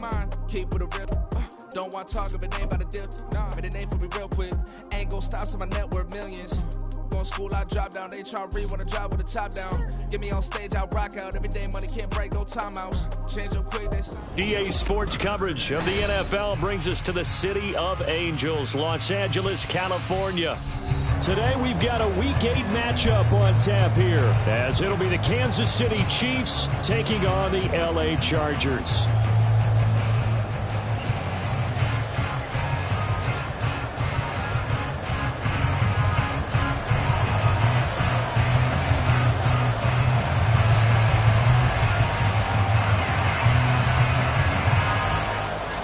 mine. Keep with a real. Don't want to talk if it ain't about a deal. Nah, but it ain't for me real quick. Ain't gon' stop till my net worth millions. Going school, I drop down. They try to read when I drive with the top down. Get me on stage, I rock out. Every day money can't break, no timeouts. Change your quickness. EA Sports coverage of the NFL brings us to the City of Angels, Los Angeles, California. Today we've got a Week 8 matchup on tap here, as it'll be the Kansas City Chiefs taking on the LA Chargers.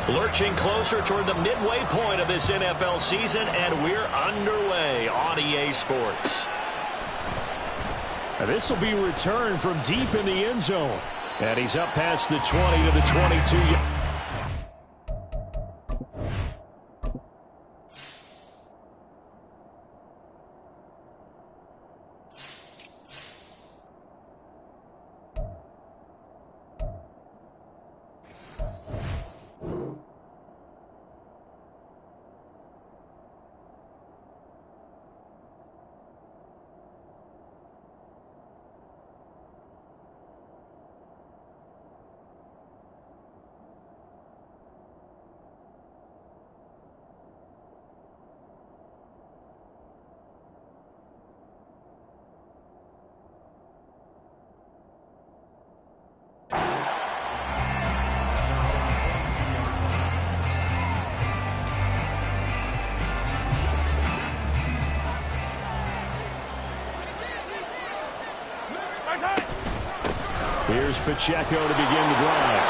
Lurching closer toward the midway point of this NFL season, and we're underway on EA Sports. This will be returned from deep in the end zone. And he's up past the 20 to the 22. Here's Pacheco to begin the drive.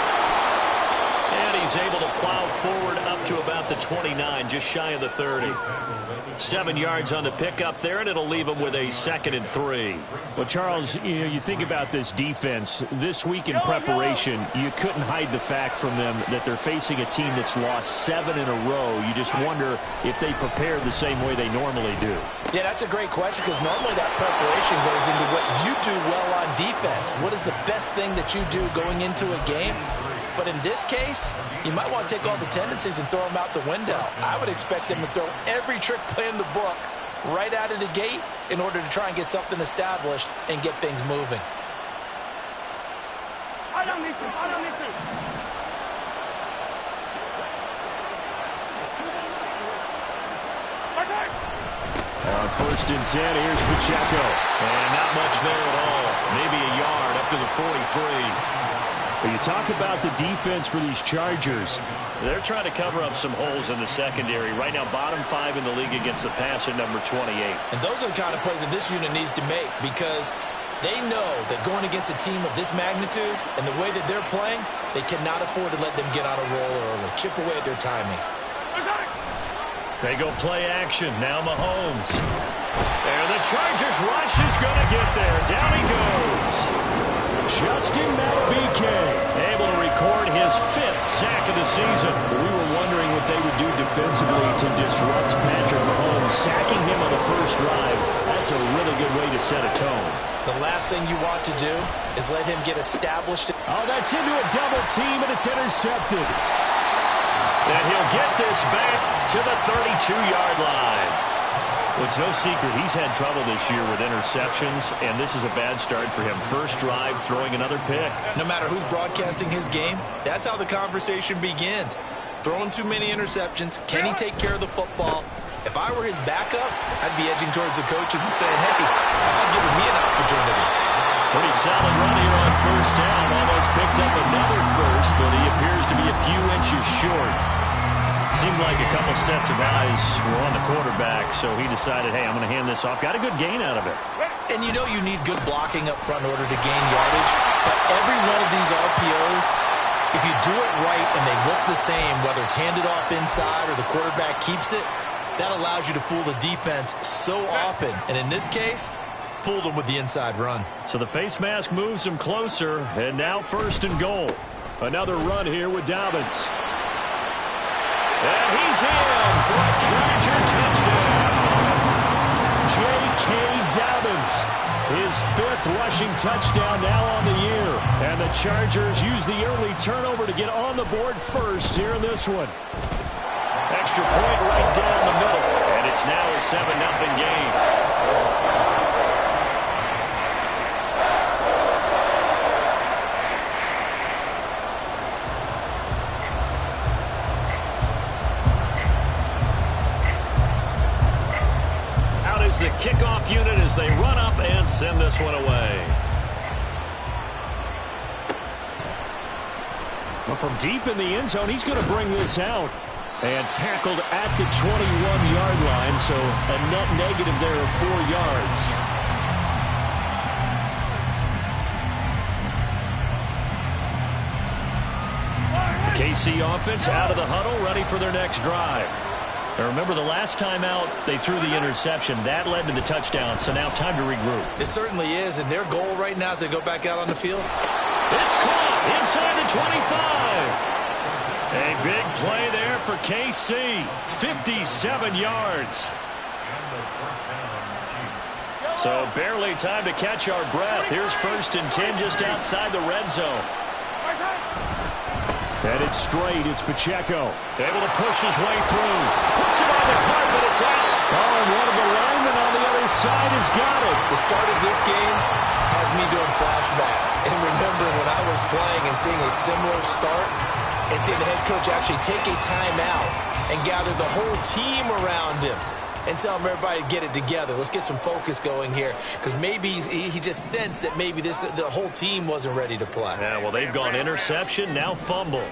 And he's able to plow forward up to about the 29, just shy of the 30. 7 yards on the pickup there, and it'll leave him with a 2nd and 3. Well, Charles, you think about this defense. This week in preparation, you couldn't hide the fact from them that they're facing a team that's lost 7 in a row. You just wonder if they prepared the same way they normally do. Yeah, that's a great question, because normally that preparation goes into what you do well on defense. What is the best thing that you do going into a game? But in this case, you might want to take all the tendencies and throw them out the window. I would expect them to throw every trick play in the book right out of the gate in order to try and get something established and get things moving. I don't listen. On 1st and 10, here's Pacheco. And not much there at all. Maybe a yard up to the 43. But you talk about the defense for these Chargers. They're trying to cover up some holes in the secondary. Right now, bottom 5 in the league against the pass at number 28. And those are the kind of plays that this unit needs to make, because they know that going against a team of this magnitude and the way that they're playing, they cannot afford to let them get on a roll early. Chip away at their timing. They go play action. Now Mahomes. And the Chargers rush is going to get there. Down he goes. Justin Madubuike able to record his 5th sack of the season. We were wondering what they would do defensively to disrupt Patrick Mahomes. Sacking him on the first drive, that's a really good way to set a tone. The last thing you want to do is let him get established. Oh, that's into a double team, and it's intercepted. And he'll get this back to the 32-yard line. Well, it's no secret he's had trouble this year with interceptions, and this is a bad start for him. First drive, throwing another pick. No matter who's broadcasting his game, that's how the conversation begins. Throwing too many interceptions. Can he take care of the football? If I were his backup, I'd be edging towards the coaches and saying, hey, how about giving me an opportunity? Pretty solid run here on 1st down. Almost picked up another first, but he appears to be a few inches short. Seemed like a couple sets of eyes were on the quarterback, so he decided, hey, I'm going to hand this off. Got a good gain out of it. And you know you need good blocking up front in order to gain yardage, but every one of these RPOs, if you do it right and they look the same, whether it's handed off inside or the quarterback keeps it, that allows you to fool the defense so often. And in this case, fooled them with the inside run. So the face mask moves him closer, and now 1st and goal. Another run here with Dobbins. And he's in for a Charger touchdown. J.K. Dobbins yards. His 5th rushing touchdown now on the year. And the Chargers use the early turnover to get on the board first here in this one. Extra point right down the middle. And it's now a 7-0 game. The kickoff unit as they run up and send this one away. Well, from deep in the end zone, he's going to bring this out. And tackled at the 21-yard line, so a net negative there of 4 yards. The KC offense out of the huddle, ready for their next drive. Now remember, the last time out, they threw the interception. That led to the touchdown, so now time to regroup. It certainly is, and their goal right now as they go back out on the field. It's caught inside the 25. A big play there for KC. 57 yards. So barely time to catch our breath. Here's 1st and 10 just outside the red zone. And it's straight. It's Pacheco. Able to push his way through. Puts it on the carpet. It's out. Oh, and one of the linemen on the other side has got it. The start of this game has me doing flashbacks. And remembering when I was playing and seeing a similar start and seeing the head coach actually take a timeout and gather the whole team around him and tell him everybody to get it together. Let's get some focus going here, because maybe he just sensed that maybe the whole team wasn't ready to play. Yeah, well, they've gone interception, now fumble.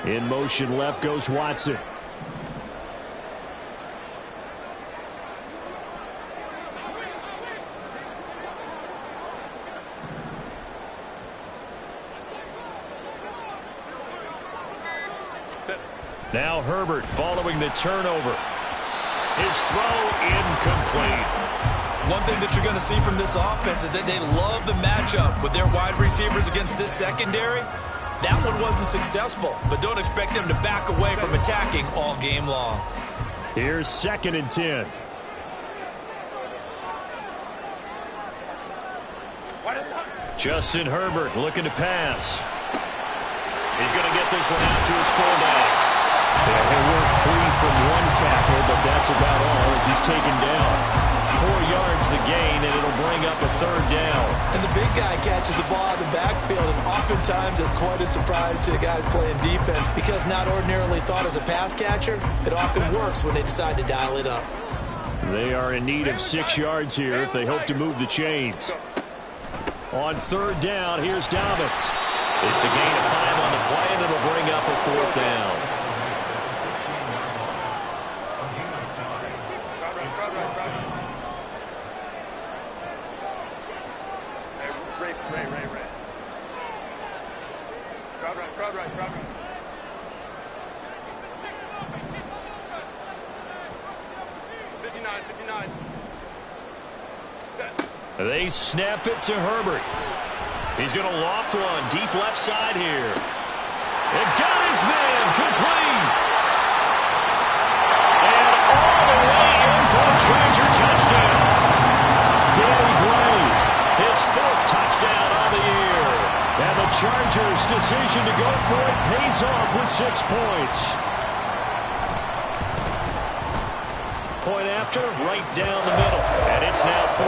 In motion left goes Watson. Now Herbert following the turnover. His throw incomplete. One thing that you're going to see from this offense is that they love the matchup with their wide receivers against this secondary. That one wasn't successful, but don't expect them to back away from attacking all game long. Here's 2nd and 10. Justin Herbert looking to pass. He's going to get this one out to his fullback. Yeah, he'll work free from one tackle, but that's about all as he's taken down. 4 yards the gain, and it'll bring up a 3rd down. And the big guy catches the ball out of the backfield, and oftentimes it's quite a surprise to the guys playing defense, because not ordinarily thought as a pass catcher, it often works when they decide to dial it up. They are in need of 6 yards here if they hope to move the chains. On 3rd down, here's Dobbins. It's a gain of 5 on the play, and it'll bring up a 4th down. They snap it to Herbert. He's going to loft one deep left side here. It got his man complete. And all the way in for a Charger touchdown. Danny Gray, his 4th touchdown on the year. And the Chargers' decision to go for it pays off with 6 points. Point after, right down the middle. And it's now 14-0.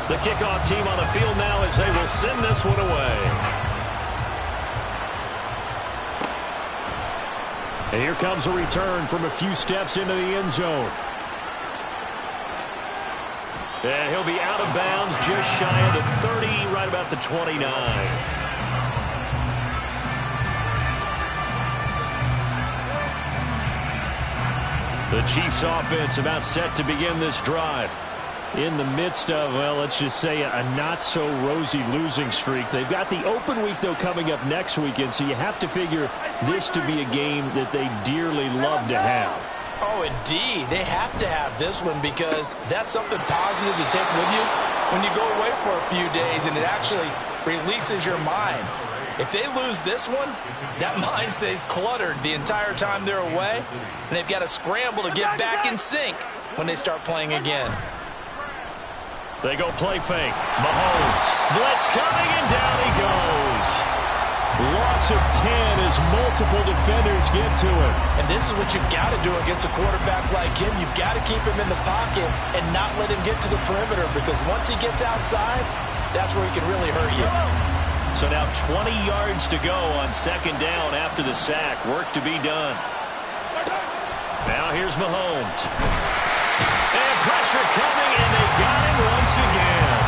The kickoff team on the field now as they will send this one away. And here comes a return from a few steps into the end zone. And he'll be out of bounds just shy of the 30, right about the 29. The Chiefs offense about set to begin this drive. In the midst of, well, let's just say a not-so-rosy losing streak. They've got the open week, though, coming up next weekend, so you have to figure this to be a game that they dearly love to have. Oh, indeed. They have to have this one because that's something positive to take with you when you go away for a few days, and it actually releases your mind. If they lose this one, that mind stays cluttered the entire time they're away, and they've got to scramble to get back in sync when they start playing again. They go play fake. Mahomes. Blitz coming, and down he goes. Loss of 10 as multiple defenders get to him. And this is what you've got to do against a quarterback like him. You've got to keep him in the pocket and not let him get to the perimeter, because once he gets outside, that's where he can really hurt you. So now 20 yards to go on second down after the sack. Work to be done. Now here's Mahomes. And pressure coming, and they got him once again.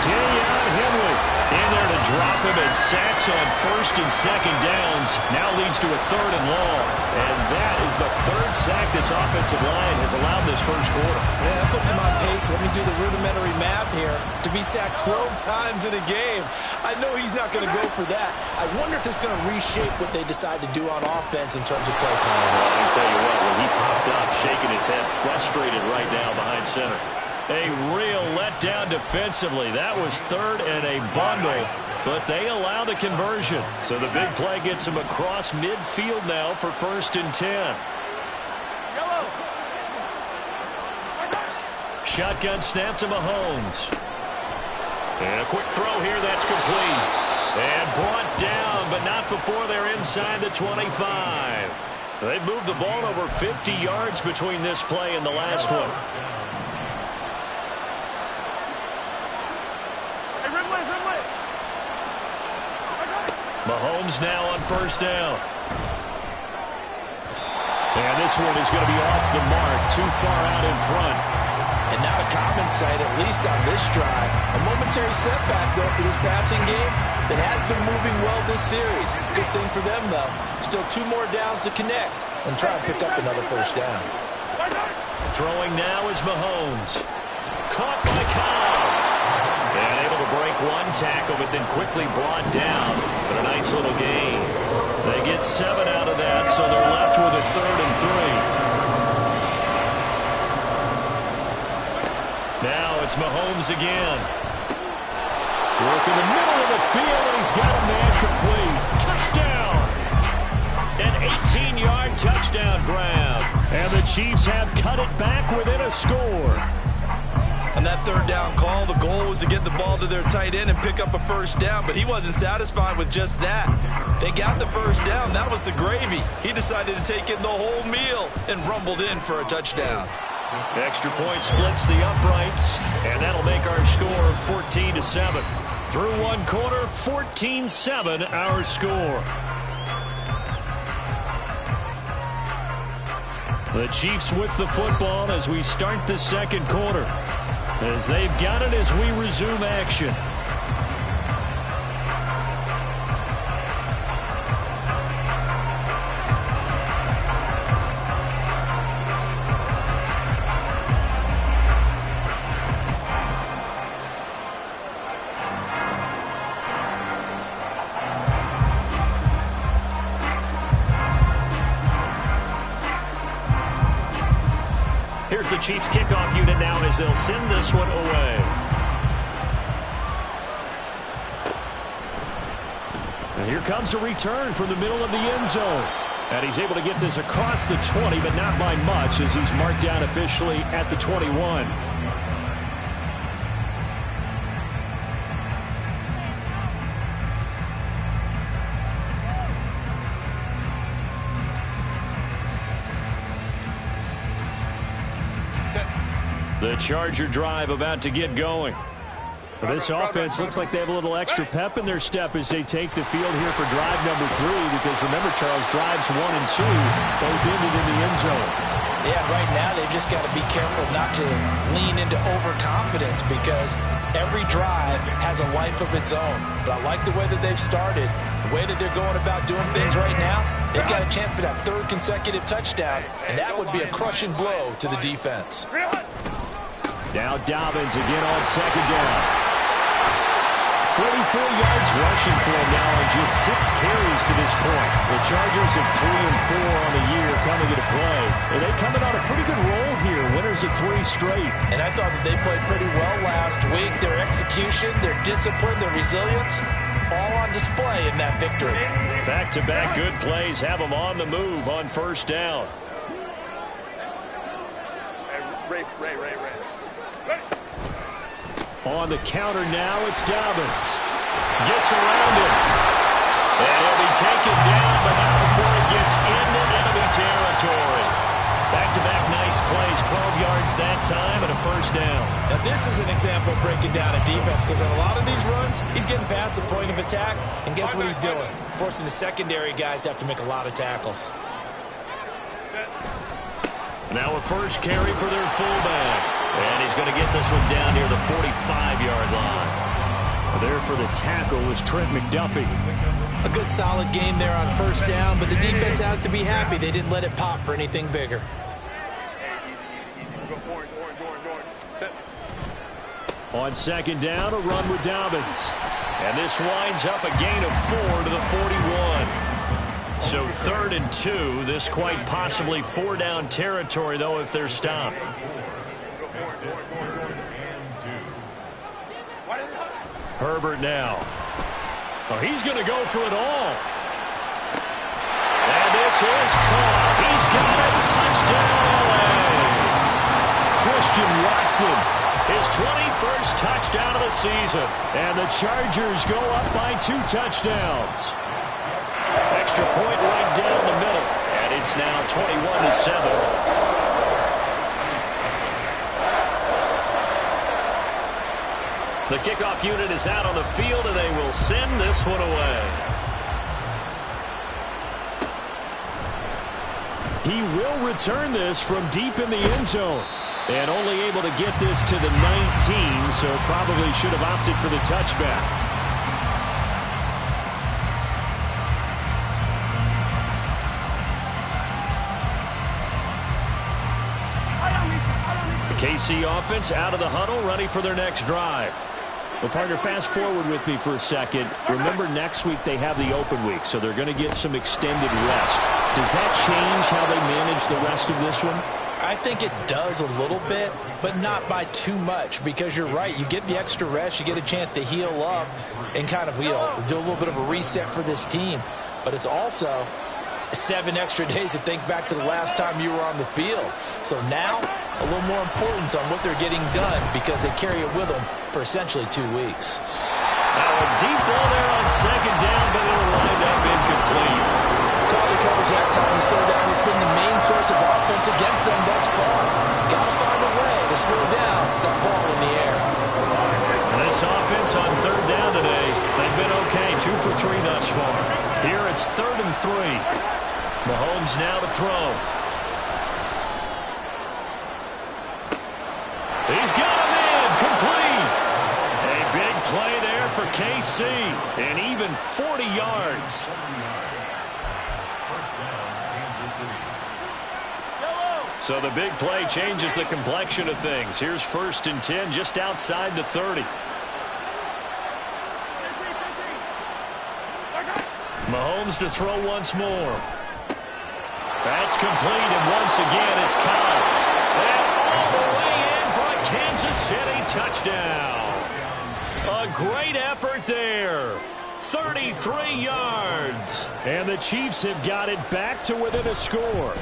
Deion Henry in there to drop him, and sacks on first and second downs. Now leads to a third and long. And that is the third sack this offensive line has allowed this first quarter. Yeah, that puts him on pace. Let me do the rudimentary math here. To be sacked 12 times in a game, I know he's not going to go for that. I wonder if it's going to reshape what they decide to do on offense in terms of play calling. Well, I can tell you what, when he popped up, shaking his head, frustrated right now behind center. A real letdown defensively. That was third and a bundle, but they allow the conversion. So the big play gets him across midfield now for first and 10. Shotgun snap to Mahomes. And a quick throw here, that's complete. And brought down, but not before they're inside the 25. They've moved the ball over 50 yards between this play and the last one. Mahomes now on first down. And this one is going to be off the mark, too far out in front. And not a common sight, at least on this drive. A momentary setback, though, for this passing game that has been moving well this series. Good thing for them, though. Still 2 more downs to connect and try and pick up another first down. Throwing now is Mahomes. Caught by Cobb. And able to break one tackle, but then quickly brought down. But a nice little gain. They get 7 out of that, so they're left with a 3rd and 3. Now it's Mahomes again. Work in the middle of the field, and he's got a man complete. Touchdown! An 18-yard touchdown grab. And the Chiefs have cut it back within a score. On that 3rd down call, the goal was to get the ball to their tight end and pick up a first down, but he wasn't satisfied with just that. They got the first down. That was the gravy. He decided to take in the whole meal and rumbled in for a touchdown. Extra point splits the uprights, and that'll make our score 14-7. Through one quarter, 14-7 our score. The Chiefs with the football as we start the second quarter, as they've got it as we resume action. Here's the Chiefs kickoff unit now as they'll send this one away. And here comes a return from the middle of the end zone. And he's able to get this across the 20, but not by much, as he's marked down officially at the 21. The Charger drive about to get going. This offense looks like they have a little extra pep in their step as they take the field here for drive number 3, because remember, Charles, drives 1 and 2 both ended in the end zone. Yeah, right now they've just got to be careful not to lean into overconfidence, because every drive has a life of its own. But I like the way that they've started, the way that they're going about doing things right now. They've got a chance for that 3rd consecutive touchdown, and that would be a crushing blow to the defense. Now Dobbins again on second down. 44 yards rushing for him now on just 6 carries to this point. The Chargers have 3 and 4 on the year coming into play. And they coming on a pretty good roll here. Winners of 3 straight. And I thought that they played pretty well last week. Their execution, their discipline, their resilience, all on display in that victory. Back-to-back good plays have them on the move on first down. Ray. On the counter now, it's Dobbins. Gets around him. And he'll be taken down, but not before he gets into enemy territory. Back-to-back nice plays, 12 yards that time and a first down. Now this is an example of breaking down a defense, because on a lot of these runs, he's getting past the point of attack, and guess what he's doing? Forcing the secondary guys to have to make a lot of tackles. Now a first carry for their fullback. And he's going to get this one down near the 45-yard line. There for the tackle was Trent McDuffie. A good solid game there on first down, but the defense has to be happy they didn't let it pop for anything bigger. On second down, a run with Dobbins. And this winds up a gain of 4 to the 41. So 3rd and 2. This quite possibly 4-down territory, though, if they're stopped. Herbert now. Oh, he's going to go for it all. And this is caught. He's got it. Touchdown, LA. Christian Watson, his 21st touchdown of the season. And the Chargers go up by 2 touchdowns. Extra point right down the middle. And it's now 21-7. The kickoff unit is out on the field, and they will send this one away. He will return this from deep in the end zone. And only able to get this to the 19, so probably should have opted for the touchback. The KC offense out of the huddle, ready for their next drive. Well, partner, fast forward with me for a second. Remember, next week they have the open week, so they're going to get some extended rest. Does that change how they manage the rest of this one? I think it does a little bit, but not by too much, because you're right. You get the extra rest, you get a chance to heal up and kind of, do a little bit of a reset for this team. But it's also 7 extra days to think back to the last time you were on the field. So now, a little more importance on what they're getting done, because they carry it with them for essentially 2 weeks. Now a deep ball there on second down, but it'll wind up incomplete. Quality coverage that time. You saw that has been the main source of offense against them thus far. Got to find a way to slow down that ball in the air. And this offense on third down today, they've been okay, 2 for 3 thus far. Here it's 3rd and 3. Mahomes now to throw. He's got him in, complete. A big play there for KC, and even 40 yards. So the big play changes the complexion of things. Here's 1st and 10 just outside the 30. Mahomes to throw once more. That's complete, and once again it's caught. And all the way in for a Kansas City touchdown. A great effort there. 33 yards. And the Chiefs have got it back to within a score.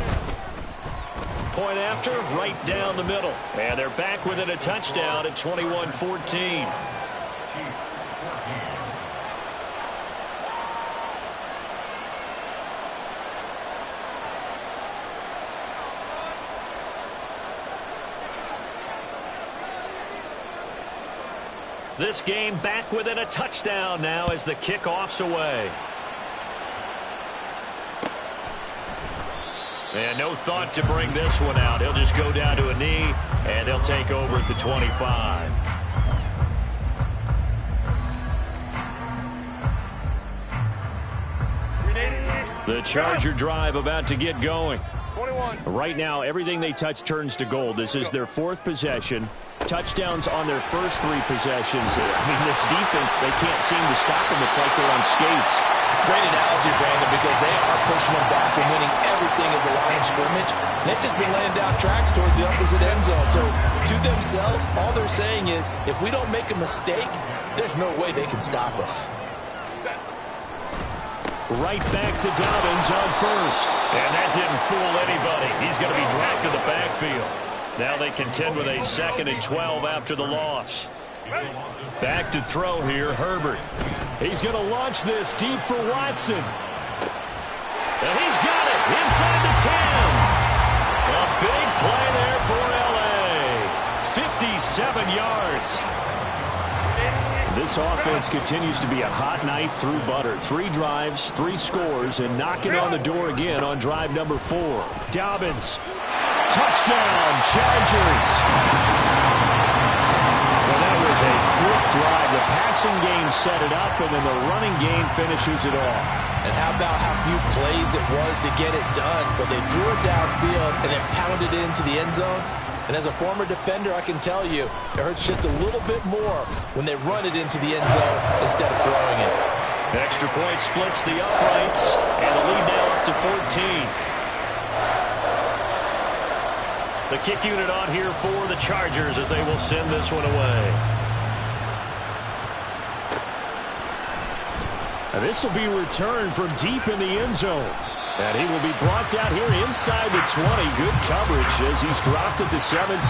Point after, right down the middle. And they're back within a touchdown at 21-14. This game back within a touchdown now as the kickoff's away. And no thought to bring this one out. He'll just go down to a knee, and they'll take over at the 25. The Charger drive about to get going. 21. Right now, everything they touch turns to gold. This is their 4th possession. Touchdowns on their first 3 possessions. I mean, this defense, they can't seem to stop them. It's like they're on skates. Great analogy, Brandon, because they are pushing them back and winning everything at the line of scrimmage. They've just been laying down tracks towards the opposite end zone. So to themselves, all they're saying is, if we don't make a mistake, there's no way they can stop us. Right back to Dobbins on first. And that didn't fool anybody. He's going to be dragged to the backfield. Now they contend with a 2nd and 12 after the loss. Back to throw here, Herbert. He's going to launch this deep for Watson. And he's got it inside the 10. A big play there for L.A. 57 yards. This offense continues to be a hot knife through butter. 3 drives, 3 scores, and knocking on the door again on drive number 4. Dobbins. Touchdown, Chargers. Well, that was a quick drive. The passing game set it up, and then the running game finishes it off. And how about how few plays it was to get it done, but they drew it downfield and then pounded it into the end zone. And as a former defender, I can tell you, it hurts just a little bit more when they run it into the end zone instead of throwing it. Extra point splits the uprights, and the lead now up to 14. The kick unit on here for the Chargers as they will send this one away. And this will be returned from deep in the end zone. And he will be brought down here inside the 20. Good coverage as he's dropped at the 17.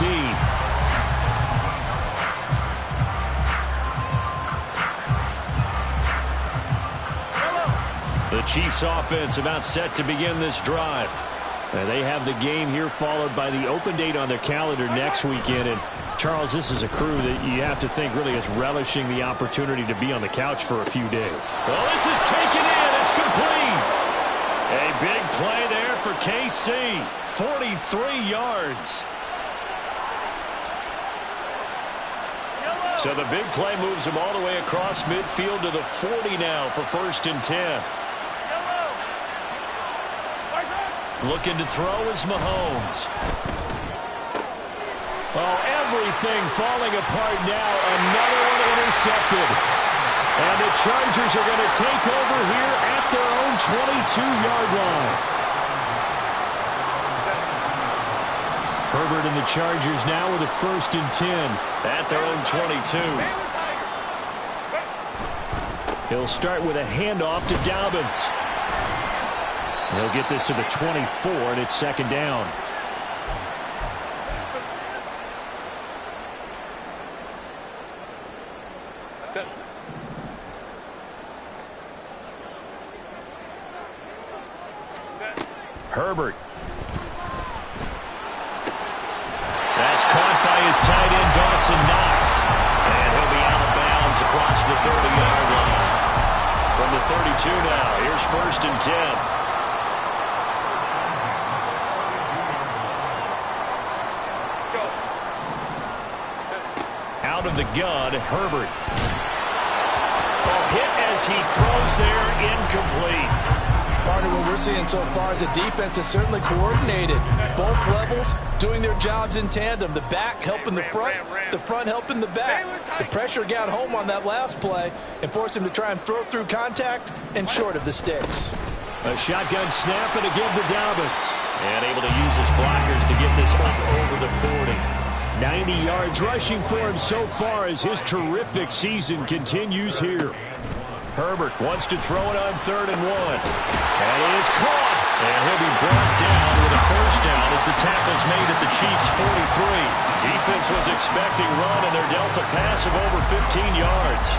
The Chiefs offense about set to begin this drive. And they have the game here followed by the open date on their calendar next weekend. And Charles, this is a crew that you have to think really is relishing the opportunity to be on the couch for a few days. Well, this is taken in. It's complete. A big play there for KC. 43 yards. So the big play moves him all the way across midfield to the 40 now for 1st and 10. Looking to throw is Mahomes. Oh, everything falling apart now. Another one intercepted. And the Chargers are going to take over here at their own 22-yard line. Herbert and the Chargers now with a 1st and 10 at their own 22. He'll start with a handoff to Dobbins. He'll get this to the 24, and it's 2nd down. Herbert. That's caught by his tight end, Dawson Knox. And he'll be out of bounds across the 30-yard line. From the 32 now, here's 1st and 10. Out of the gun, Herbert. Oh, hit as he throws there, incomplete. Partner, what we're seeing so far is the defense is certainly coordinated. Both levels doing their jobs in tandem. The back helping the front helping the back. The pressure got home on that last play and forced him to try and throw through contact and short of the sticks. A shotgun snap and again to Dobbins. And able to use his blockers to get this up over the 40. 90 yards rushing for him so far as his terrific season continues here. Herbert wants to throw it on 3rd and 1. And it is caught. And he'll be brought down with a 1st down as the tackle's made at the Chiefs' 43. Defense was expecting run, and they're dealt a pass of over 15 yards.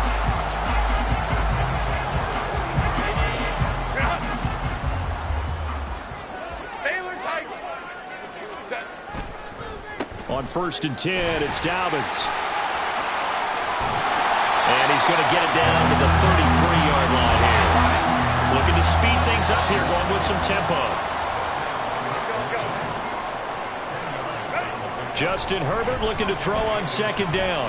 On 1st and 10, it's Dobbins. And he's going to get it down to the 33-yard line here. Looking to speed things up here, going with some tempo. Justin Herbert looking to throw on 2nd down.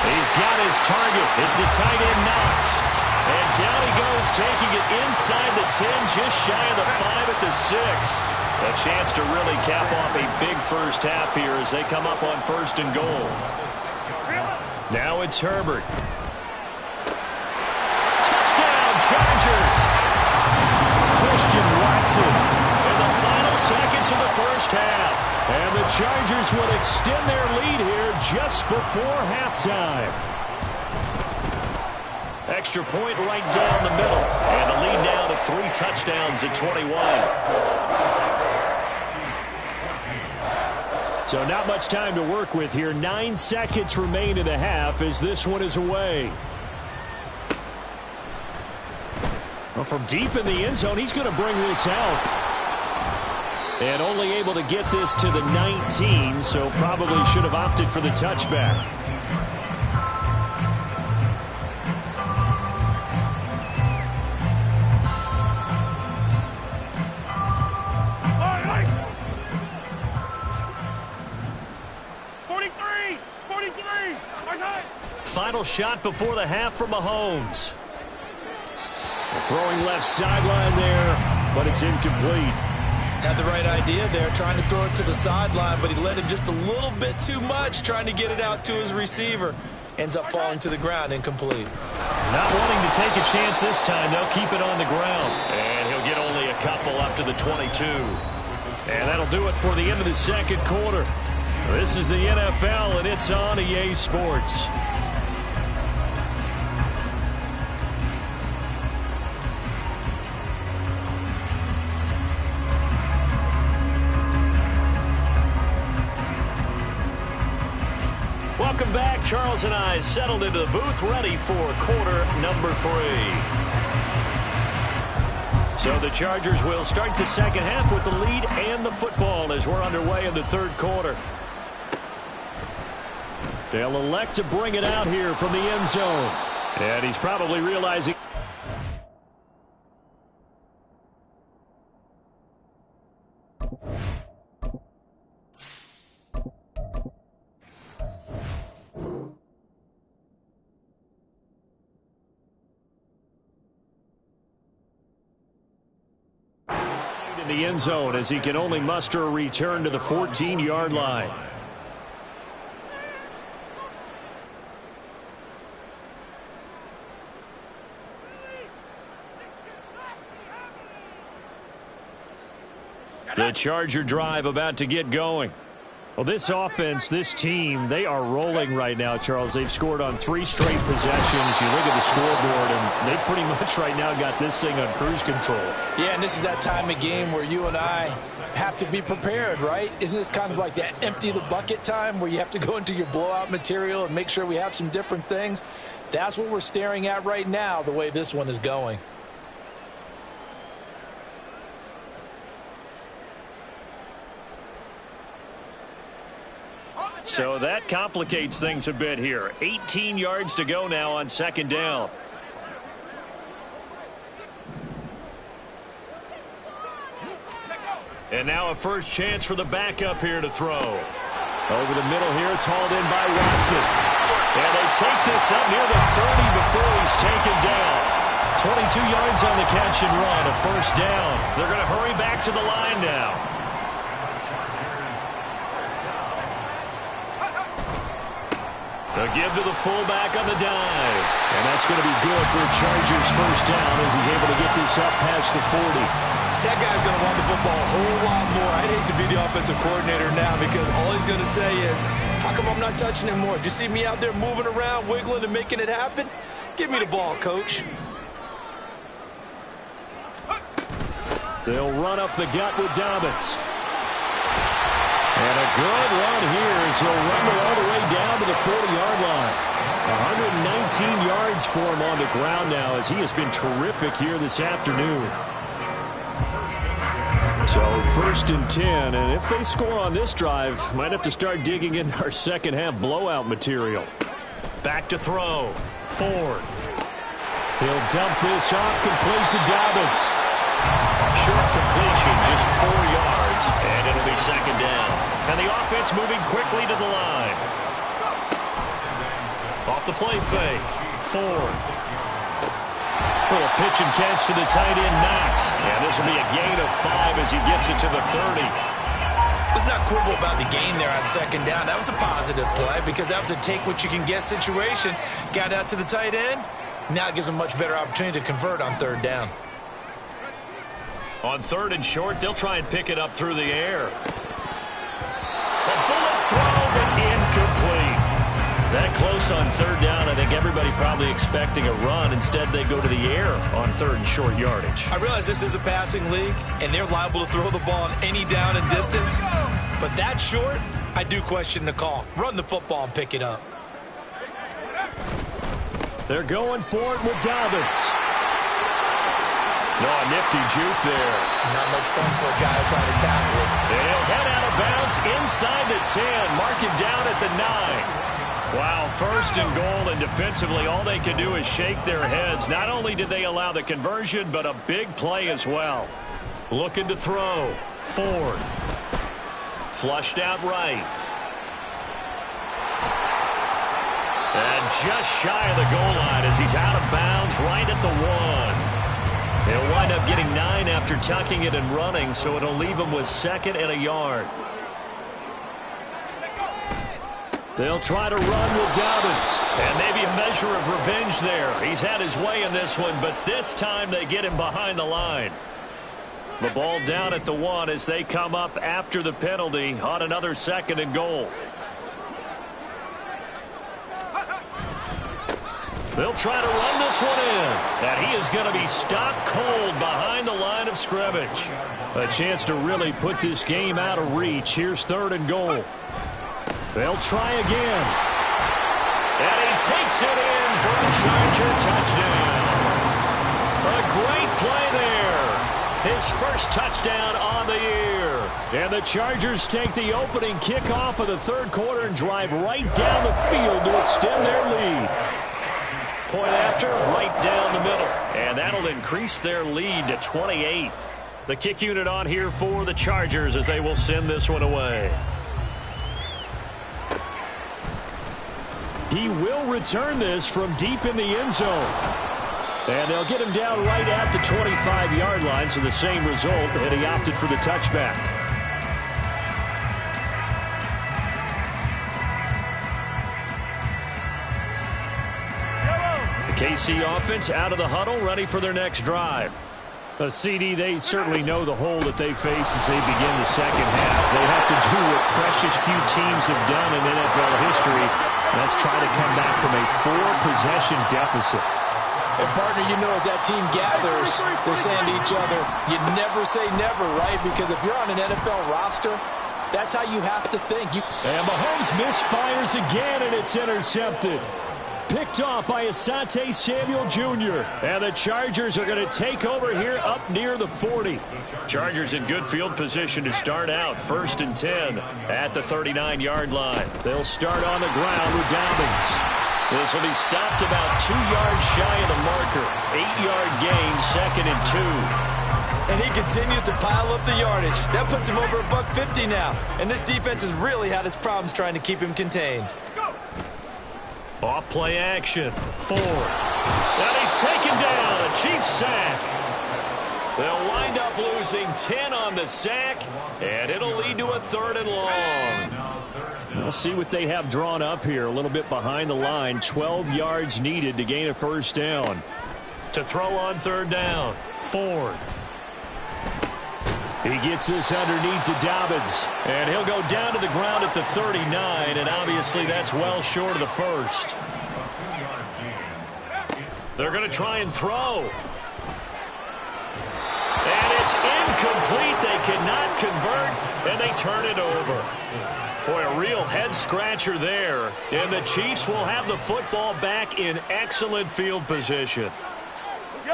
He's got his target. It's the tight end, Knox. And down he goes, taking it inside the 10, just shy of the 5 at the 6. A chance to really cap off a big first half here as they come up on 1st and goal. Now it's Herbert. Touchdown, Chargers! Christian Watson in the final seconds of the first half. And the Chargers would extend their lead here just before halftime. Extra point right down the middle. And the lead now to 3 touchdowns at 21. So not much time to work with here. 9 seconds remain in the half as this one is away. Well, from deep in the end zone, he's going to bring this out. And only able to get this to the 19, so probably should have opted for the touchback. Final shot before the half from Mahomes. Throwing left sideline there, but it's incomplete. Had the right idea there, trying to throw it to the sideline, but he led him just a little bit too much, trying to get it out to his receiver. Ends up falling to the ground, incomplete. Not wanting to take a chance this time, they'll keep it on the ground. And he'll get only a couple up to the 22. And that'll do it for the end of the second quarter. This is the NFL, and it's on EA Sports. Welcome back. Charles and I settled into the booth, ready for quarter number 3. So the Chargers will start the second half with the lead and the football as we're underway in the third quarter. They'll elect to bring it out here from the end zone. And he's probably realizing... in the end zone as he can only muster a return to the 14-yard line. The Charger drive about to get going. Well, this offense, this team, they are rolling right now, Charles. They've scored on 3 straight possessions. You look at the scoreboard, and they pretty much right now got this thing on cruise control. Yeah, and this is that time of game where you and I have to be prepared, right? Isn't this kind of like that empty the bucket time where you have to go into your blowout material and make sure we have some different things? That's what we're staring at right now, the way this one is going. So that complicates things a bit here. 18 yards to go now on second down. And now a first chance for the backup here to throw. Over the middle here, it's hauled in by Watson. And they take this up near the 30 before he's taken down. 22 yards on the catch and run, a first down. They're going to hurry back to the line now. A give to the fullback on the dive. And that's going to be good for a Chargers first down as he's able to get this up past the 40. That guy's going to want the football a whole lot more. I'd hate to be the offensive coordinator now because all he's going to say is, how come I'm not touching him more? Did you see me out there moving around, wiggling, and making it happen? Give me the ball, coach. They'll run up the gut with Dobbins. And a good run here as he'll rumble all the way down to the 40-yard line. 119 yards for him on the ground now as he has been terrific here this afternoon. So first and 10, and if they score on this drive, might have to start digging in our second half blowout material. Back to throw. Ford. He'll dump this off complete to Dobbins. Short completion, just 4 yards, and it'll be second down. And the offense moving quickly to the line. Off the play fake. Ford. Little pitch and catch to the tight end, Max. And this will be a gain of 5 as he gets it to the 30. Let's not quibble about the gain there on second down. That was a positive play because that was a take-what-you-can-get situation. Got out to the tight end. Now it gives him a much better opportunity to convert on third down. On third and short, they'll try and pick it up through the air. A bullet throw, but incomplete. That close guess on third down, I think everybody probably expecting a run. Instead, they go to the air on third and short yardage. I realize this is a passing league, and they're liable to throw the ball on any down and distance. But that short, I do question the call. Run the football and pick it up. They're going for it with Dobbins. No, a nifty juke there. Not much fun for a guy trying to tackle it. And he'll head out of bounds inside the 10. Mark him down at the 9. Wow, first and goal, and defensively all they can do is shake their heads. Not only did they allow the conversion, but a big play as well. Looking to throw. Ford. Flushed out right. And just shy of the goal line as he's out of bounds right at the 1. He'll wind up getting 9 after tucking it and running, so it'll leave him with 2nd and a yard. They'll try to run with Dobbins. And maybe a measure of revenge there. He's had his way in this one, but this time they get him behind the line. The ball down at the 1 as they come up after the penalty on another 2nd and goal. They'll try to run this one in. And he is going to be stopped cold behind the line of scrimmage. A chance to really put this game out of reach. Here's 3rd and goal. They'll try again. And he takes it in for a Charger touchdown. A great play there. His first touchdown on the year. And the Chargers take the opening kickoff of the 3rd quarter and drive right down the field to extend their lead. Point after, right down the middle. And that'll increase their lead to 28. The kick unit on here for the Chargers as they will send this one away. He will return this from deep in the end zone. And they'll get him down right at the 25-yard line, so the same result, and he opted for the touchback. KC offense out of the huddle, ready for their next drive. A CD, they certainly know the hole that they face as they begin the second half. They have to do what precious few teams have done in NFL history. That's try to come back from a 4-possession deficit. And partner, you know, as that team gathers, they're saying to each other, you never say never, right? Because if you're on an NFL roster, that's how you have to think. And Mahomes misfires again, and it's intercepted. Picked off by Asante Samuel Jr. And the Chargers are going to take over here up near the 40. Chargers in good field position to start out. 1st and 10 at the 39-yard line. They'll start on the ground with Dobbins. This will be stopped about 2 yards shy of the marker. 8-yard gain, 2nd and 2. And he continues to pile up the yardage. That puts him over $150 now. And this defense has really had its problems trying to keep him contained. Off play action. Ford. And he's taken down. A Chiefs sack. They'll wind up losing 10 on the sack, and it'll lead to a 3rd and long. We'll see what they have drawn up here. A little bit behind the line. 12 yards needed to gain a 1st down. To throw on 3rd down. Ford. He gets this underneath to Dobbins. And he'll go down to the ground at the 39, and obviously that's well short of the 1st. They're going to try and throw. And it's incomplete. They cannot convert, and they turn it over. Boy, a real head-scratcher there. And the Chiefs will have the football back in excellent field position.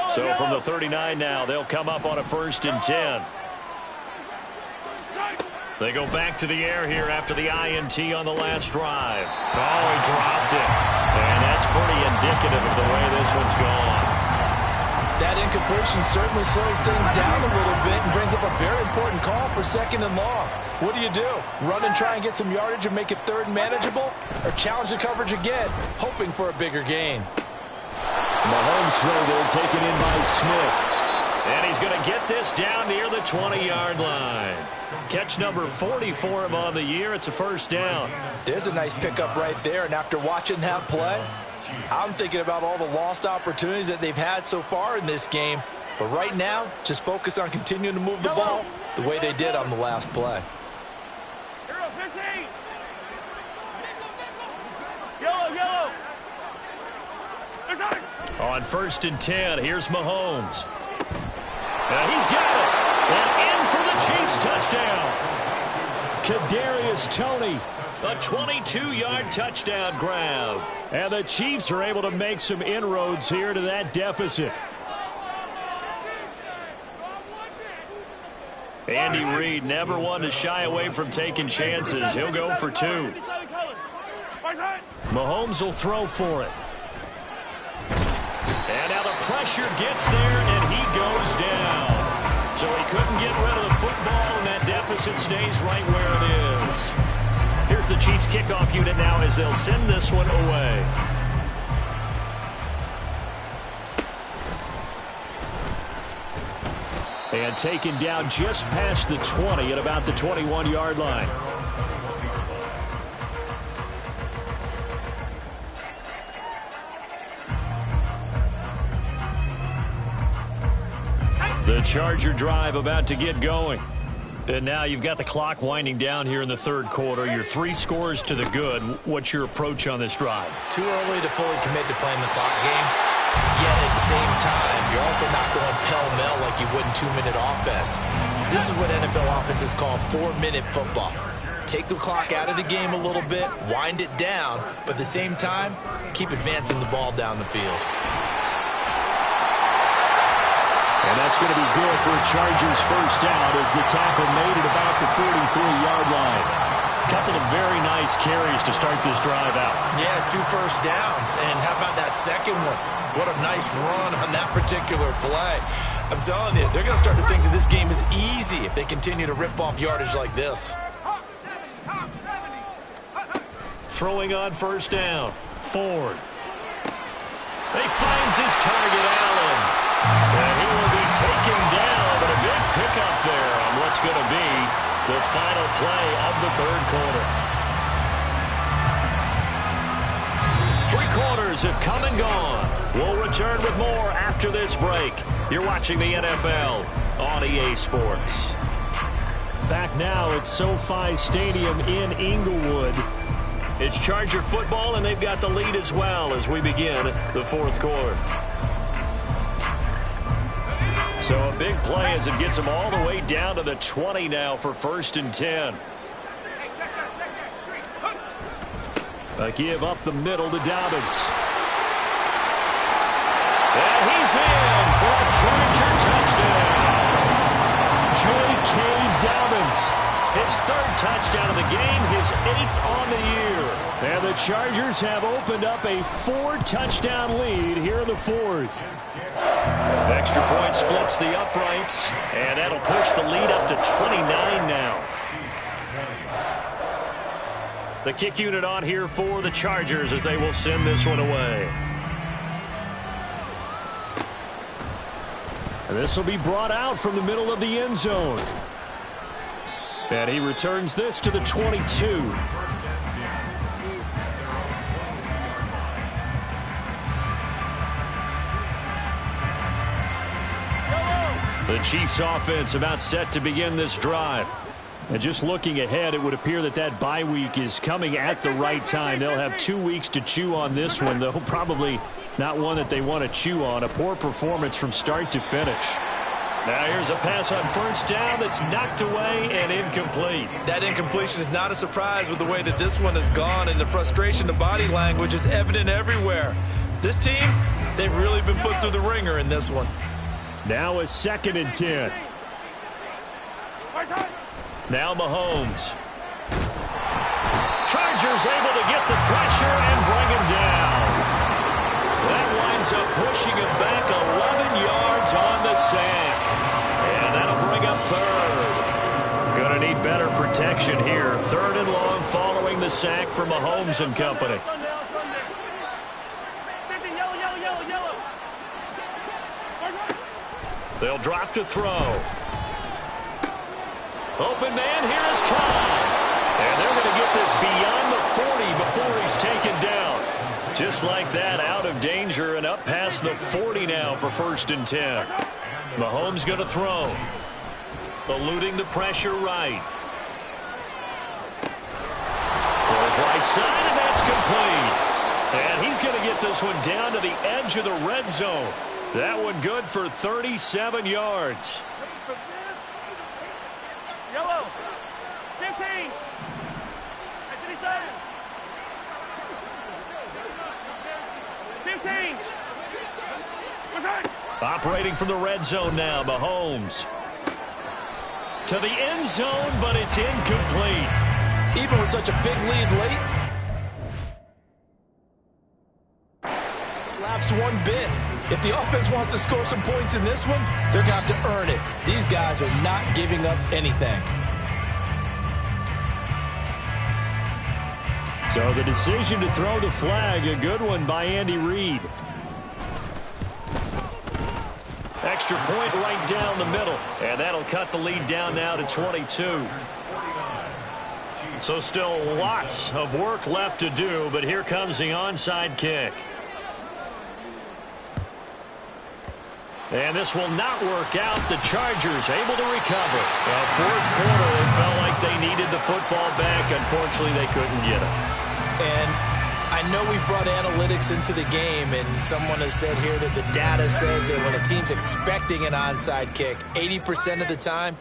So from the 39 now, they'll come up on a 1st and 10. They go back to the air here after the INT on the last drive. Oh, he dropped it. And that's pretty indicative of the way this one's gone. That incompletion certainly slows things down a little bit and brings up a very important call for 2nd and long. What do? Run and try and get some yardage and make it 3rd manageable? Or challenge the coverage again, hoping for a bigger gain? Mahomes throw there, taken in by Smith. And he's going to get this down near the 20-yard line. Catch number 40 for him on the year. It's a 1st down. There's a nice pickup right there. And after watching that play, I'm thinking about all the lost opportunities that they've had so far in this game. But right now, just focus on continuing to move the ball the way they did on the last play. Yellow. On 1st and 10, here's Mahomes. He's got it. And in for the Chiefs touchdown. Kadarius Toney. A 22-yard touchdown grab. And the Chiefs are able to make some inroads here to that deficit. Andy Reid never one to shy away from taking chances. He'll go for 2. Mahomes will throw for it. And now the pressure gets there, and he goes down. So he couldn't get rid of the football, and that deficit stays right where it is. Here's the Chiefs kickoff unit now as they'll send this one away. And taken down just past the 20 at about the 21-yard line. The Charger drive about to get going. And now you've got the clock winding down here in the 3rd quarter. You're 3 scores to the good. What's your approach on this drive? Too early to fully commit to playing the clock game. Yet at the same time, you're also not going pell-mell like you would in 2-minute offense. This is what NFL offenses call 4-minute football. Take the clock out of the game a little bit, wind it down, but at the same time, keep advancing the ball down the field. And that's going to be good for a Chargers first down as the tackle made it about the 43-yard line. Couple of very nice carries to start this drive out. Yeah, 2 first downs. And how about that second one? What a nice run on that particular play. I'm telling you, they're going to start to think that this game is easy if they continue to rip off yardage like this. Throwing on 1st down. Ford. He finds his target, Allen. And he will be taken down, but a big pickup there on what's going to be the final play of the 3rd quarter. 3 quarters have come and gone. We'll return with more after this break. You're watching the NFL on EA Sports. Back now at SoFi Stadium in Inglewood. It's Charger football, and they've got the lead as well as we begin the 4th quarter. So a big play as it gets them all the way down to the 20 now for 1st and 10. A give up the middle to Dobbins. And he's in for a Charger touchdown. J.K. Dobbins. His 3rd touchdown of the game, his 8th on the year. And the Chargers have opened up a 4-touchdown lead here in the 4th. Extra point splits the uprights, and that'll push the lead up to 29 now. The kick unit on here for the Chargers as they will send this one away. And this will be brought out from the middle of the end zone. And he returns this to the 22. The Chiefs offense about set to begin this drive. And just looking ahead, it would appear that that bye week is coming at the right time. They'll have 2 weeks to chew on this one, though probably not one that they want to chew on. A poor performance from start to finish. Now here's a pass on 1st down that's knocked away and incomplete. That incompletion is not a surprise with the way that this one has gone, and the frustration, the body language is evident everywhere. This team, they've really been put through the ringer in this one. Now a 2nd and 10. Now Mahomes. Chargers able to get the pressure and bring him down. That winds up pushing him back 11 yards on the sack. And that'll bring up 3rd. Gonna need better protection here. 3rd and long following the sack for Mahomes and company. They'll drop to throw. Open man, here is Cobb. And they're going to get this beyond the 40 before he's taken down. Just like that, out of danger and up past the 40 now for 1st and 10. Mahomes going to throw. Eluding the pressure right. Throws right side, and that's complete. And he's going to get this one down to the edge of the red zone. That one good for 37 yards. Yellow. 15. 15. Operating from the red zone now, Mahomes. To the end zone, but it's incomplete. Even with such a big lead late, lapsed one bit. If the offense wants to score some points in this one, they're going to have to earn it. These guys are not giving up anything. So the decision to throw the flag, a good one by Andy Reid. Extra point right down the middle, and that'll cut the lead down now to 22. So still lots of work left to do, but here comes the onside kick. And this will not work out. The Chargers able to recover. Well, fourth quarter, it felt like they needed the football back. Unfortunately, they couldn't get it. And I know we brought analytics into the game, and someone has said here that the data says that when a team's expecting an onside kick, 80% of the time,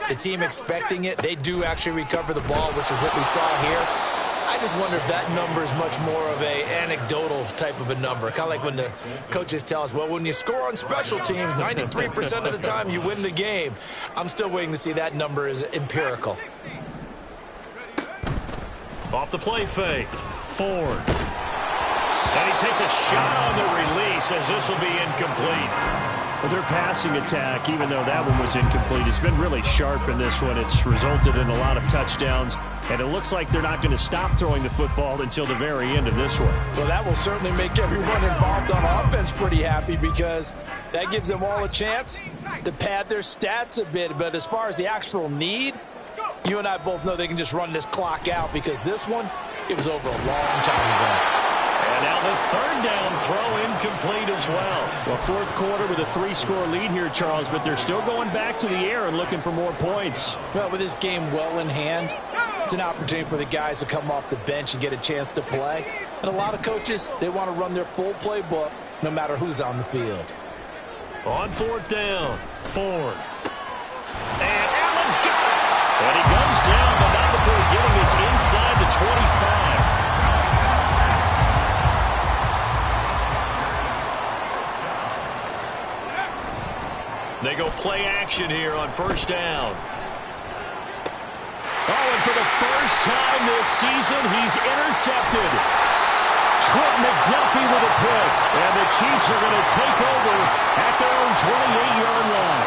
the team expecting it, they do actually recover the ball, which is what we saw here. I just wonder if that number is much more of a anecdotal type of a number. Kind of like when the coaches tell us, well, when you score on special teams, 93% of the time you win the game. I'm still waiting to see that number is empirical. Off the play fake. Ford. And he takes a shot on the release as this will be incomplete. Well, their passing attack, even though that one was incomplete, has been really sharp in this one. It's resulted in a lot of touchdowns, and it looks like they're not going to stop throwing the football until the very end of this one. Well, that will certainly make everyone involved on offense pretty happy because that gives them all a chance to pad their stats a bit. But as far as the actual need, you and I both know they can just run this clock out because this one, it was over a long time ago. And now the third down throw incomplete as well. Well, fourth quarter with a 3-score lead here, Charles, but they're still going back to the air and looking for more points. Well, with this game well in hand, it's an opportunity for the guys to come off the bench and get a chance to play. And a lot of coaches, they want to run their full playbook no matter who's on the field. On fourth down, Ford. And Allen's got it. And he goes down, but not before getting this inside the 25. They go play action here on first down. Oh, and for the first time this season, he's intercepted. Trent McDuffie with a pick. And the Chiefs are going to take over at their own 28-yard line.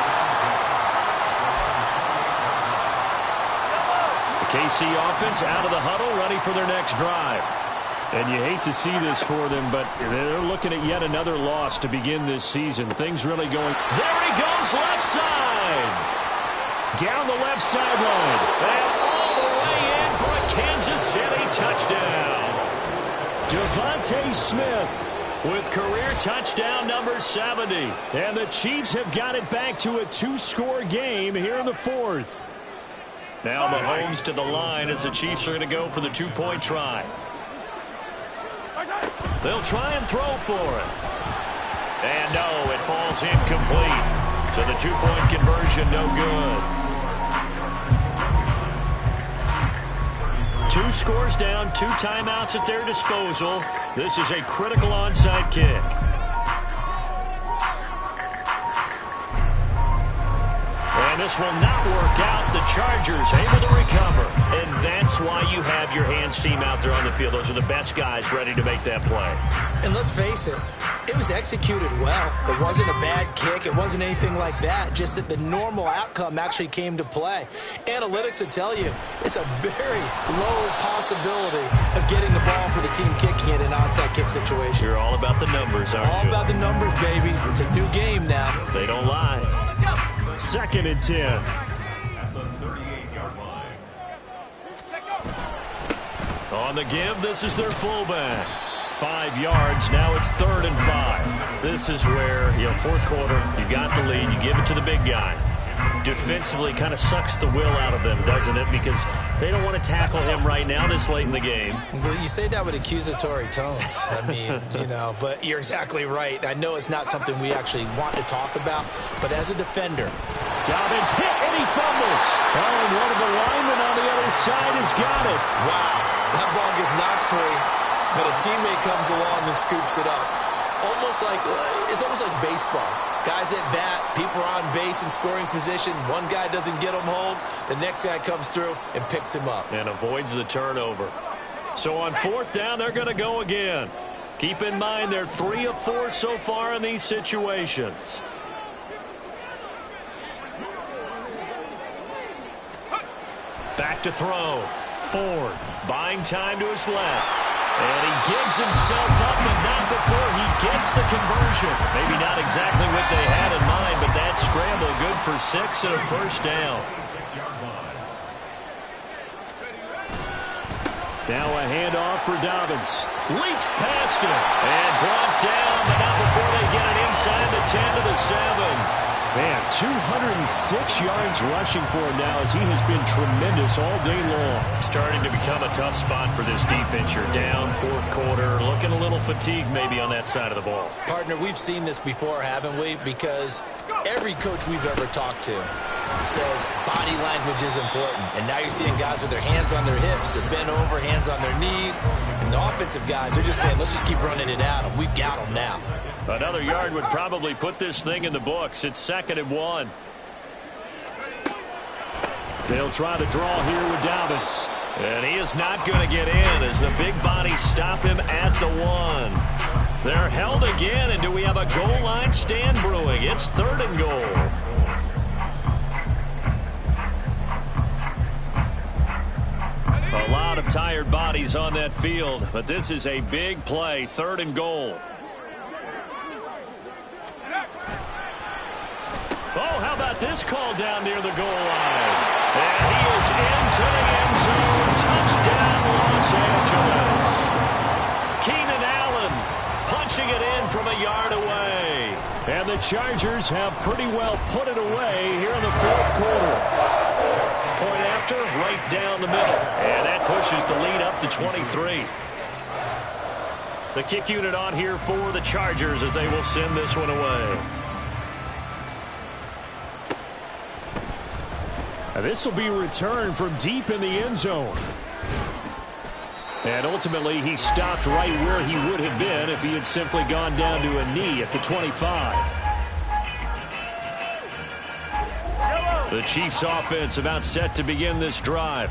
The KC offense out of the huddle, ready for their next drive. And you hate to see this for them, but they're looking at yet another loss to begin this season. Things really going. There he goes, left side. Down the left sideline. And all the way in for a Kansas City touchdown. Devontae Smith with career touchdown number 70. And the Chiefs have got it back to a 2-score game here in the fourth. Now Mahomes to the line as the Chiefs are going to go for the 2-point try. They'll try and throw for it. And no, it falls incomplete. So the 2-point conversion no good. 2 scores down, 2 timeouts at their disposal. This is a critical onside kick. And this will not work out. The Chargers able to recover. And that's why you have your hands team out there on the field. Those are the best guys ready to make that play. And let's face it, it was executed well. It wasn't a bad kick. It wasn't anything like that. Just that the normal outcome actually came to play. Analytics will tell you it's a very low possibility of getting the ball for the team kicking it in an onside kick situation. You're all about the numbers, aren't you? All about the numbers, baby. It's a new game now. They don't lie. 2nd and 10. On the give, this is their fullback. 5 yards, now it's 3rd and 5. This is where, fourth quarter, you got the lead, you give it to the big guy. defensively kind of sucks the will out of them, doesn't it? Because they don't want to tackle him right now this late in the game. Well, you say that with accusatory tones. I mean, but you're exactly right. I know it's not something we actually want to talk about, but as a defender. Dobbins hit and he fumbles. And one of the linemen on the other side has got it. Wow, that ball gets knocked free, but a teammate comes along and scoops it up. It's almost like baseball. Guys at bat, people are on base in scoring position. One guy doesn't get him home. The next guy comes through and picks him up. And avoids the turnover. So on 4th down, they're going to go again. Keep in mind they're 3 of 4 so far in these situations. Back to throw. Ford buying time to his left. And he gives himself up, but not before he gets the conversion. Maybe not exactly what they had in mind, but that scramble good for 6 and a first down. Now a handoff for Dobbins. Leaps past him and brought down, but not before they get it inside the 10 to the 7. Man, 206 yards rushing for him now as he has been tremendous all day long. Starting to become a tough spot for this defense. You're down 4th quarter, looking a little fatigued maybe on that side of the ball. Partner, we've seen this before, haven't we? Because every coach we've ever talked to says body language is important. And now you're seeing guys with their hands on their hips, they're bent over, hands on their knees. And the offensive guys, they're just saying, let's just keep running it at them. We've got them now. Another yard would probably put this thing in the books. It's 2nd and 1. They'll try to draw here with Dobbins. And he is not going to get in as the big bodies stop him at the 1. They're held again, and do we have a goal line stand brewing? It's 3rd and goal. A lot of tired bodies on that field, but this is a big play. 3rd and goal. Oh, how about this call down near the goal line? And he is into the end zone. Touchdown, Los Angeles. Keenan Allen punching it in from a yard away. And the Chargers have pretty well put it away here in the 4th quarter. Point after, right down the middle. And that pushes the lead up to 23. The kick unit on here for the Chargers as they will send this one away. This will be returned from deep in the end zone. And ultimately, he stopped right where he would have been if he had simply gone down to a knee at the 25. The Chiefs offense about set to begin this drive.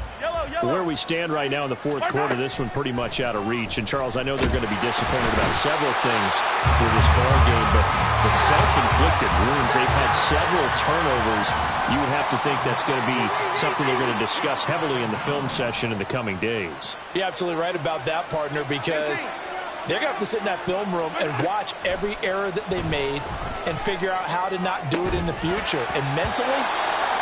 Where we stand right now in the 4th quarter, this one pretty much out of reach. And, Charles, I know they're going to be disappointed about several things with this ball game, but the self-inflicted wounds, they've had several turnovers. You would have to think that's going to be something they're going to discuss heavily in the film session in the coming days. You're absolutely right about that, partner, because they're going to have to sit in that film room and watch every error that they made and figure out how to not do it in the future. And mentally,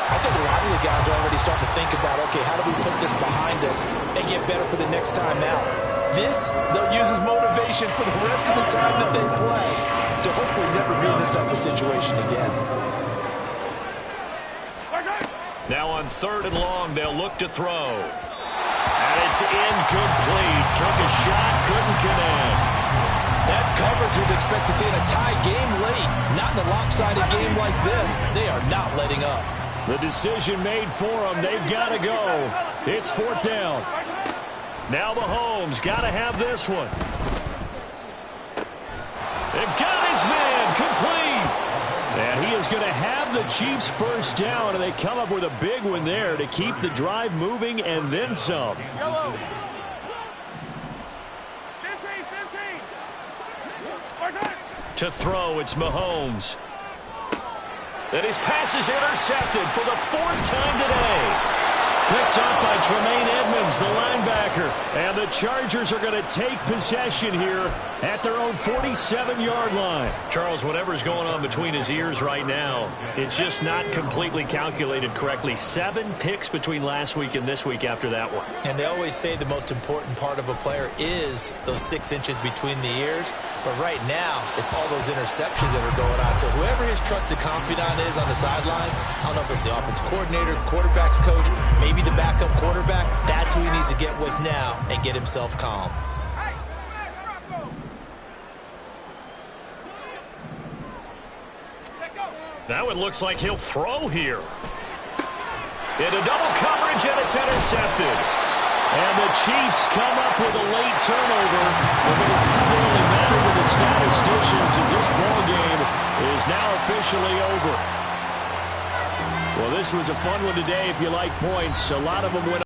I think a lot of the guys are already starting to think about, okay, how do we put this behind us and get better for the next time out? This, they'll use as motivation for the rest of the time that they play to hopefully never be in this type of situation again. Now on 3rd and long, they'll look to throw. And it's incomplete. Took a shot, couldn't connect. That's coverage you'd expect to see in a tie game late. Not in a lopsided game like this. They are not letting up. The decision made for them. They've got to go. It's 4th down. Now Mahomes got to have this one. They've got his man complete. And he is going to have the Chiefs first down, and they come up with a big one there to keep the drive moving and then some. 15. To throw, it's Mahomes. And his pass is intercepted for the 4th time today. Picked up by Tremaine Edmonds, the linebacker. And the Chargers are going to take possession here at their own 47-yard line. Charles, whatever's going on between his ears right now, it's just not completely calculated correctly. 7 picks between last week and this week after that one. And they always say the most important part of a player is those 6 inches between the ears. But right now, it's all those interceptions that are going on. So whoever his trusted confidant is on the sidelines, I don't know if it's the offensive coordinator, the quarterback's coach, maybe the backup quarterback, that's who he needs to get with now and get himself calm. That one looks like he'll throw here. Into double coverage, and it's intercepted. And the Chiefs come up with a late turnover. But it'll probably matter to the statisticians as this ball game is now officially over. Well, this was a fun one today if you like points. A lot of them went